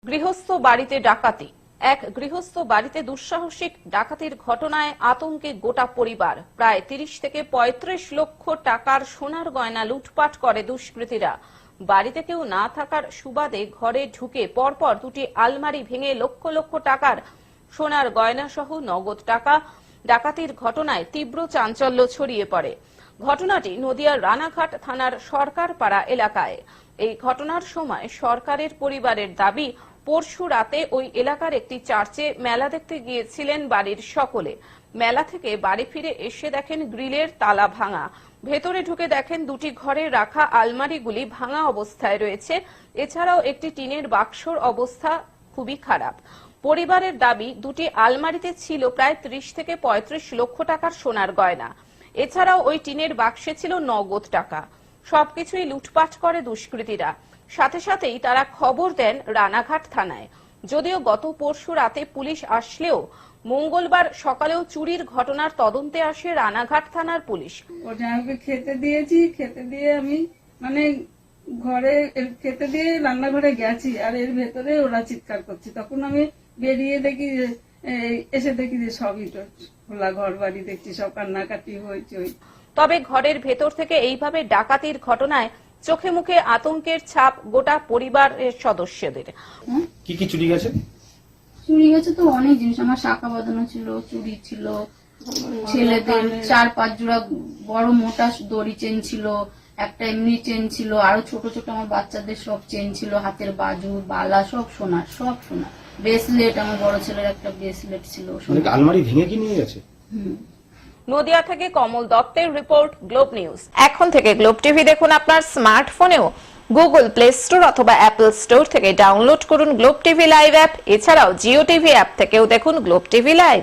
গৃহস্থ বাড়িতে ডাকাতি। এক গৃহস্থ বাড়িতে দুঃসাহসিক ডাকাতির ঘটনায় আতঙ্কে গোটা পরিবার। প্রায় ৩০ থেকে ৩৫ লক্ষ টাকার সোনার গয়না লুটপাট করে দুষ্কৃতীরা। বাড়িতে কেউ না থাকার সুবাদে ঘরে ঢুকে পরপর দুটি আলমারি ভেঙে লক্ষ লক্ষ টাকার সোনার গয়না সহ নগদ টাকা ডাকাতির ঘটনায় তীব্র চাঞ্চল্য ছড়িয়ে পড়ে। ঘটনাটি নদিয়ার রানাঘাট থানার সরকারপাড়া এলাকায়। এই ঘটনার সময় সরকারের পরিবারের দাবি, পরশু রাতে ওই এলাকার একটি চার্চে মেলা দেখতে গিয়েছিলেন বাড়ির সকলে। মেলা থেকে বাড়ি ফিরে এসে দেখেন গ্রিলের তালা ভাঙা। ভেতরে ঢুকে দেখেন দুটি ঘরে রাখা আলমারিগুলি ভাঙা অবস্থায় রয়েছে। এছাড়াও একটি টিনের বাক্সর অবস্থা খুবই খারাপ। পরিবারের দাবি, দুটি আলমারিতে ছিল প্রায় ৩০ থেকে ৩৫ লক্ষ টাকার সোনার গয়না। এছাড়াও ওই টিনের বাক্সে ছিল নগদ টাকা। সবকিছুই লুটপাট করে দুষ্কৃতীরা। সাথে সাথেই তারা খবর দেন রানাঘাট থানায়। যদিও গত পরশু রাতে পুলিশ আসলেও মঙ্গলবার সকালেও চুরির ঘটনার তদন্তে আসে রানাঘাট থানার পুলিশ। ওটা আমাকে খেতে দিয়েছি, খেতে দিয়ে আমি ঘরে খেতে দিয়ে রান্নাঘরে গেছি, আর এর ভেতরে ওরা চিৎকার করছে। তখন আমি বেরিয়ে দেখি যে এসে দেখি যে সবই তো খোলা, ঘর বাড়ি দেখছি সব কান্নাকাটি হয়েছে। তবে ঘরের ভেতর থেকে এইভাবে ডাকাতির ঘটনায় চোখে মুখে আতঙ্কের ছাপ গোটা পরিবারের সদস্যদের। কি কি চুরি গেছে? চুরি গেছে তো অনেক জিনিস। আমার শাখা বাঁধানো ছিল, চুড়ি ছিল, ছেলেদের ৪-৫ জোড়া বড় মোটা দড়ি চেন ছিল, একটা এমনি চেন ছিল, আরো ছোট ছোট আমার বাচ্চাদের সব চেন ছিল, হাতের বাজু, বালা, সব সোনার, সব সোনার। ব্রেসলেট, আমার বড় ছেলের একটা ব্রেসলেট ছিল। আলমারি ভেঙে কি নিয়ে গেছে? নদিয়া থেকে কমল দত্তের রিপোর্ট, গ্লোব নিউজ। এখন থেকে গ্লোব টিভি দেখুন আপনার স্মার্টফোনেও। গুগল প্লে স্টোর অথবা অ্যাপল স্টোর থেকে ডাউনলোড করুন গ্লোব টিভি লাইভ অ্যাপ। এছাড়াও জিও টিভি অ্যাপ থেকেও দেখুন গ্লোব টিভি লাইভ।